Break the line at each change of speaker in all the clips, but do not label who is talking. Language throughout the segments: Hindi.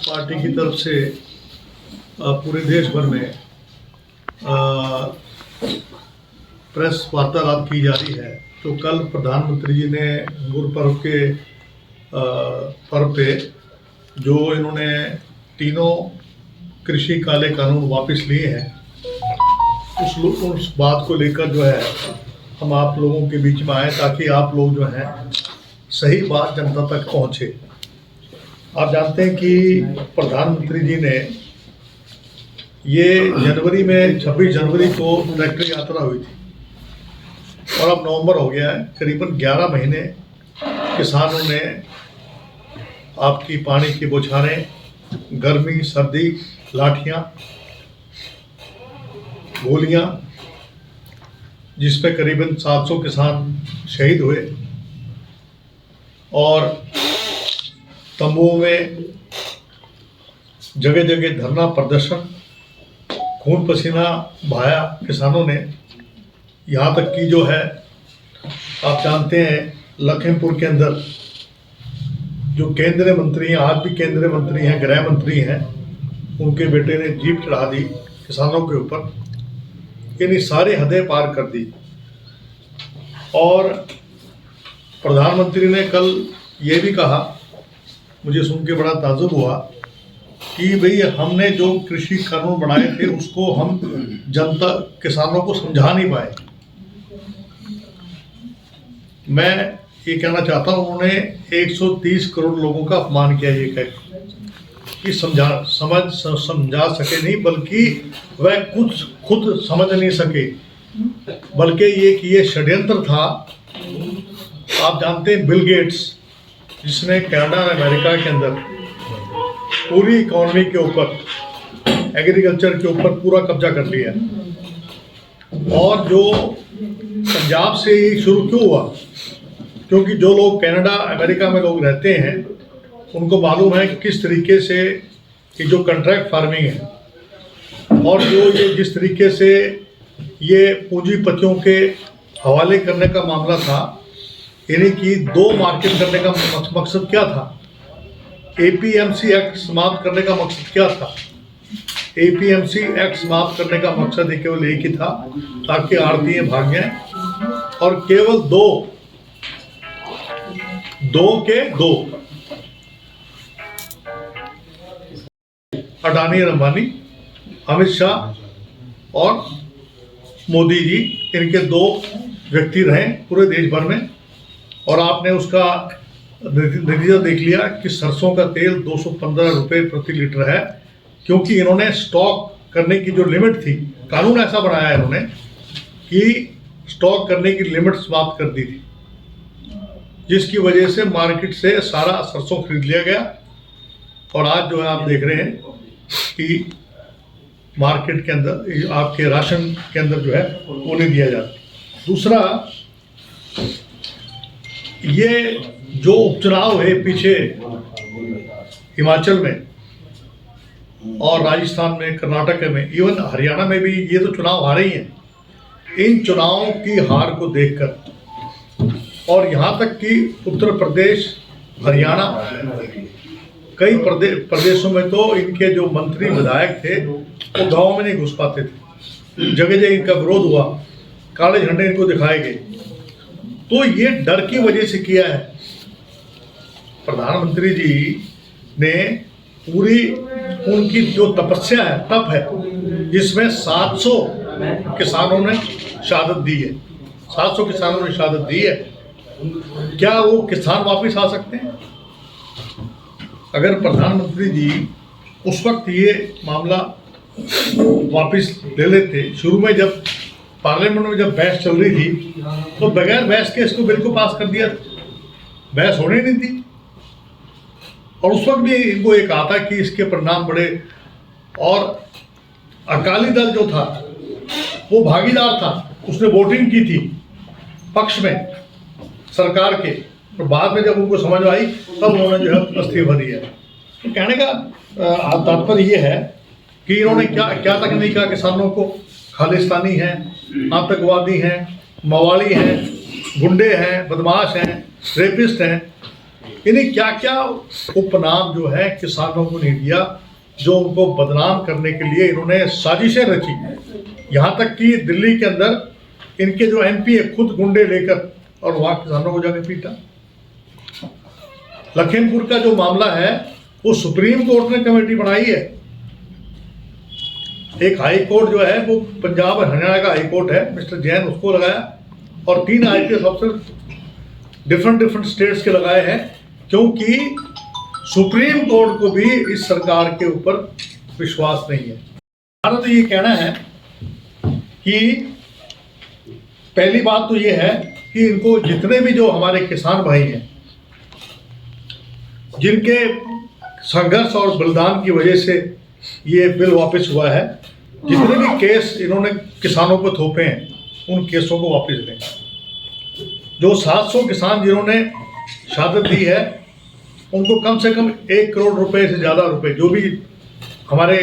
पार्टी की तरफ से पूरे देश भर में प्रेस वार्तालाप की जा रही है। तो कल प्रधानमंत्री जी ने गुरुपर्व के पर्व पे जो इन्होंने तीनों कृषि काले कानून वापस लिए हैं, उस बात को लेकर जो है हम आप लोगों के बीच में आए ताकि आप लोग जो हैं सही बात जनता तक पहुंचे। आप जानते हैं कि प्रधानमंत्री जी ने ये जनवरी में 26 जनवरी को ट्रैक्टर यात्रा हुई थी और अब नवंबर हो गया है। करीबन 11 महीने किसानों ने आपकी पानी की बौछारें, गर्मी, सर्दी, लाठियाँ, गोलियाँ, जिसमें करीबन 700 किसान शहीद हुए और तंबुओं में जगह जगह धरना प्रदर्शन, खून पसीना बहाया किसानों ने। यहाँ तक कि जो है आप जानते हैं लखीमपुर के अंदर जो केंद्रीय मंत्री हैं, आज भी केंद्रीय मंत्री हैं, गृह मंत्री हैं, उनके बेटे ने जीप चढ़ा दी किसानों के ऊपर। यानी सारी हदें पार कर दी। और प्रधानमंत्री ने कल ये भी कहा, मुझे सुन के बड़ा ताज्जुब हुआ कि भाई हमने जो कृषि कानून बनाए थे उसको हम जनता किसानों को समझा नहीं पाए। मैं ये कहना चाहता हूँ उन्होंने 130 करोड़ लोगों का अपमान किया ये कह कि समझा सके नहीं, बल्कि वह कुछ खुद समझ नहीं सके, बल्कि ये षड्यंत्र था। आप जानते हैं बिल गेट्स, जिसने कनाडा और अमेरिका के अंदर पूरी इकोनॉमी के ऊपर, एग्रीकल्चर के ऊपर पूरा कब्जा कर लिया। और जो पंजाब से ये शुरू क्यों हुआ, क्योंकि जो लोग कनाडा अमेरिका में लोग रहते हैं उनको मालूम है कि किस तरीके से ये जो कॉन्ट्रैक्ट फार्मिंग है और जो ये जिस तरीके से ये पूंजीपतियों के हवाले करने का मामला था, यानी कि दो मार्केट करने का मकसद क्या था, एपीएमसी एक्ट समाप्त करने का मकसद क्या था। एपीएमसी एक्ट समाप्त करने का मकसद केवल एक ही था ताकि आड़तियां भाग जाएं और केवल दो अडानी और अंबानी, अमित शाह और मोदी जी, इनके दो व्यक्ति रहे पूरे देश भर में। और आपने उसका नतीजा देख लिया कि सरसों का तेल 215 रुपये प्रति लीटर है, क्योंकि इन्होंने स्टॉक करने की जो लिमिट थी, कानून ऐसा बनाया इन्होंने कि स्टॉक करने की लिमिट समाप्त कर दी थी, जिसकी वजह से मार्केट से सारा सरसों खरीद लिया गया। और आज जो है आप देख रहे हैं कि मार्केट के अंदर आपके राशन के अंदर जो है वो नहीं दिया जाता। दूसरा, ये जो उपचुनाव हुए पीछे हिमाचल में और राजस्थान में, कर्नाटक में, इवन हरियाणा में भी ये तो चुनाव हारे ही हैं। इन चुनावों की हार को देखकर और यहाँ तक कि उत्तर प्रदेश, हरियाणा, कई प्रदेशों में तो इनके जो मंत्री विधायक थे वो गाँव में नहीं घुस पाते थे, जगह जगह इनका विरोध हुआ, काले झंडे इनको दिखाए गए। तो ये डर की वजह से किया है। प्रधानमंत्री जी ने पूरी उनकी जो तपस्या है, तप है, जिसमें 700 किसानों ने शहादत दी है। 700 किसानों ने शहादत दी है। क्या वो किसान वापस आ सकते हैं? अगर प्रधानमंत्री जी उस वक्त ये मामला वापस ले लेते, शुरू में जब पार्लियामेंट में जब बहस चल रही थी तो बगैर बहस के इसको बिल को पास कर दिया, बहस होने नहीं थी। और उस वक्त भी इनको एक आता कि इसके परिणाम बड़े, और अकाली दल जो था वो भागीदार था, उसने वोटिंग की थी पक्ष में सरकार के, और बाद में जब उनको समझ आई तब उन्होंने जो है इस्तीफा दिया। तो कहने का तात्पर्य ये है कि इन्होंने क्या तक नहीं कहा किसानों को। खालिस्तानी हैं, आतंकवादी हैं, मवाली हैं, गुंडे हैं, बदमाश हैं, रेपिस्ट हैं, इन्हें क्या क्या उपनाम जो है किसानों को नहीं दिया, जो उनको बदनाम करने के लिए इन्होंने साजिशें रची। यहाँ तक कि दिल्ली के अंदर इनके जो MP है खुद गुंडे लेकर और वहाँ किसानों को जाकर पीटा। लखीमपुर का जो मामला है वो सुप्रीम कोर्ट ने कमेटी बनाई है। एक हाई कोर्ट जो है वो पंजाब और हरियाणा का हाई कोर्ट है, मिस्टर जैन उसको लगाया, और 3 IPS अफसर डिफरेंट स्टेट्स के लगाए हैं, क्योंकि सुप्रीम कोर्ट को भी इस सरकार के ऊपर विश्वास नहीं है। हमारा तो ये कहना है कि पहली बात तो ये है कि इनको जितने भी जो हमारे किसान भाई हैं जिनके संघर्ष और बलिदान की वजह से ये बिल वापस हुआ है, जितने भी केस इन्होंने किसानों को थोपे हैं उन केसों को वापस लें। जो 700 किसान जिन्होंने शहादत दी है उनको कम से कम 1 करोड़ रुपए से ज़्यादा रुपए, जो भी हमारे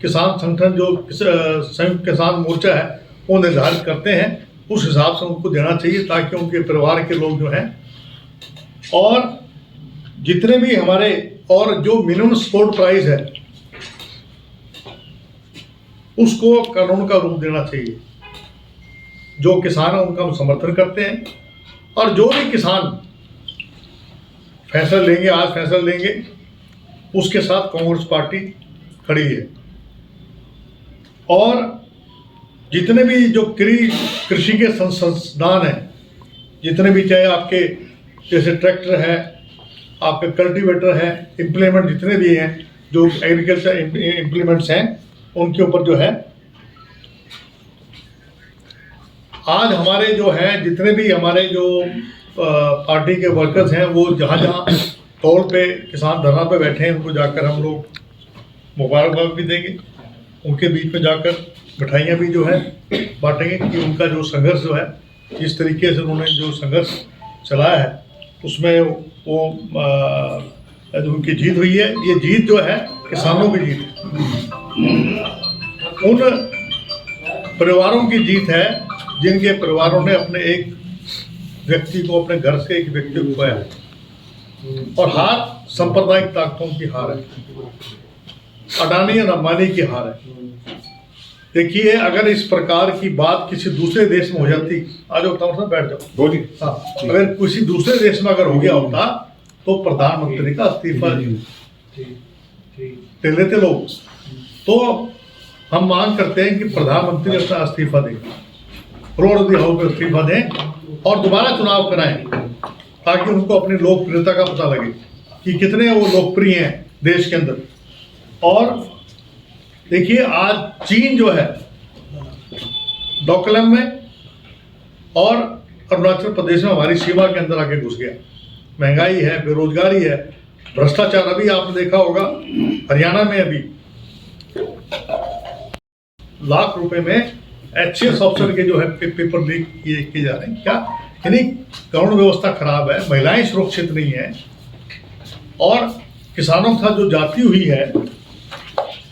किसान संगठन जो संयुक्त किसान मोर्चा है वो निर्धारित करते हैं, उस हिसाब से उनको देना चाहिए, ताकि उनके परिवार के लोग जो हैं, और जितने भी हमारे, और जो मिनिमम सपोर्ट प्राइस है उसको कानून का रूप देना चाहिए। जो किसान है उनका हम समर्थन करते हैं, और जो भी किसान फैसला लेंगे, आज फैसला लेंगे, उसके साथ कांग्रेस पार्टी खड़ी है। और जितने भी जो कृषि के संसाधन हैं, जितने भी, चाहे आपके जैसे ट्रैक्टर है, आपके कल्टीवेटर है, इम्प्लीमेंट जितने भी हैं, जो एग्रीकल्चर इम्प्लीमेंट्स हैं, उनके ऊपर जो है आज हमारे जो हैं, जितने भी हमारे जो पार्टी के वर्कर्स हैं, वो जहाँ जहाँ टोल पे किसान धरना पे बैठे हैं, उनको जाकर हम लोग मुबारकबाद भी देंगे, उनके बीच में जाकर मिठाइयाँ भी जो है बांटेंगे, कि उनका जो संघर्ष जो है, जिस तरीके से उन्होंने जो संघर्ष चलाया है, उसमें वो जो उनकी जीत हुई है, ये जीत जो है किसानों की जीत है, उन परिवारों की जीत है जिनके परिवारों ने अपने एक व्यक्ति को, अपने घर से एक व्यक्ति को खोया है। और हार सांप्रदायिक ताकतों की हार है, अडानी और अंबानी की हार है। देखिए, अगर इस प्रकार की बात किसी दूसरे देश में हो जाती, आ जाओ साहब, बैठ जाओ, हाँ, अगर किसी दूसरे देश में अगर हो गया होता तो प्रधानमंत्री का इस्तीफा दे लेते लोग। तो हम मांग करते हैं कि प्रधानमंत्री अपना इस्तीफा दें, फ्लोर ऑफ द हाउस पे इस्तीफा दें और दोबारा चुनाव कराएं, ताकि उनको अपनी लोकप्रियता का पता लगे कि कितने वो लोकप्रिय हैं देश के अंदर। और देखिए, आज चीन जो है डोकलाम में और अरुणाचल प्रदेश में हमारी सीमा के अंदर आके घुस गया। महंगाई है, बेरोजगारी है, भ्रष्टाचार, अभी आपने देखा होगा हरियाणा में अभी लाख रुपए में HCS अफसर के जो है पेपर लीक किए जा रहे हैं। क्या यानी कानून व्यवस्था खराब है, महिलाएं सुरक्षित नहीं है, और किसानों के साथ जो जाति हुई है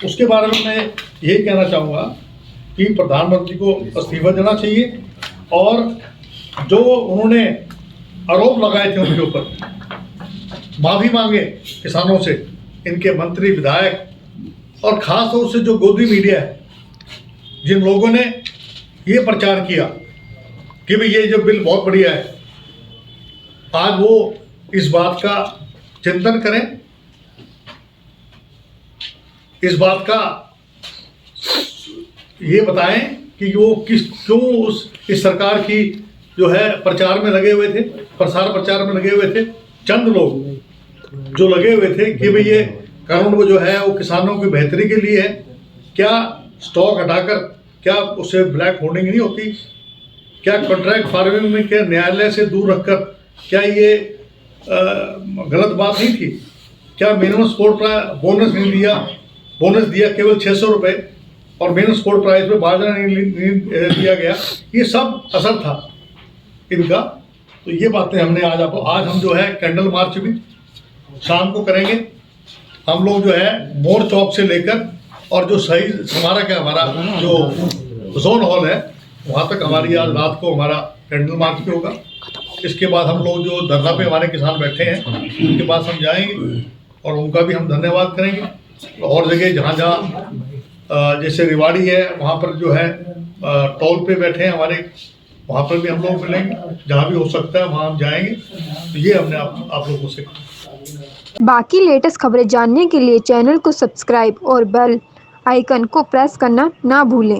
उसके बारे में मैं यही कहना चाहूँगा कि प्रधानमंत्री को इस्तीफा देना चाहिए, और जो उन्होंने आरोप लगाए थे उनके ऊपर माफ़ी मांगे किसानों से, इनके मंत्री, विधायक, और ख़ास तौर से जो गोदी मीडिया है, जिन लोगों ने ये प्रचार किया कि भाई ये जो बिल बहुत बढ़िया है, आज वो इस बात का चिंतन करें, इस बात का ये बताएं कि वो क्यों इस सरकार की जो है प्रचार में लगे हुए थे, प्रसार प्रचार में लगे हुए थे। चंद लोग जो लगे हुए थे कि भाई ये कानून वो जो है वो किसानों की बेहतरी के लिए है। क्या स्टॉक हटाकर, क्या उससे ब्लैक होल्डिंग नहीं होती? क्या कॉन्ट्रैक्ट फार्मिंग में क्या न्यायालय से दूर रखकर क्या ये गलत बात नहीं थी? क्या मिनिमम सपोर्ट बोनस नहीं दिया? बोनस दिया केवल 600 रुपये, और मिनिमम सपोर्ट प्राइस पे बाजरा नहीं दिया गया। ये सब असर था इनका। तो ये बातें हमने आज हम जो है कैंडल मार्च भी शाम को करेंगे। हम लोग जो है मोर चौक से लेकर और जो सही स्मारक है हमारा जो जोन हॉल है, वहाँ तक हमारी आज रात को हमारा कैंडल मार्च भी होगा। इसके बाद हम लोग जो धरना पे हमारे किसान बैठे हैं उनके पास हम जाएंगे और उनका भी हम धन्यवाद करेंगे। और जगह जहाँ जहाँ जैसे रेवाड़ी है वहाँ पर जो है टोल पे बैठे हैं हमारे, वहाँ पर भी हम लोग मिलेंगे, जहाँ भी हो सकता है वहाँ हम जाएंगे। तो ये हमने आप लोगों से कहा।
बाकी लेटेस्ट खबरें जानने के लिए चैनल को सब्सक्राइब और बेल आइकन को प्रेस करना ना भूलें।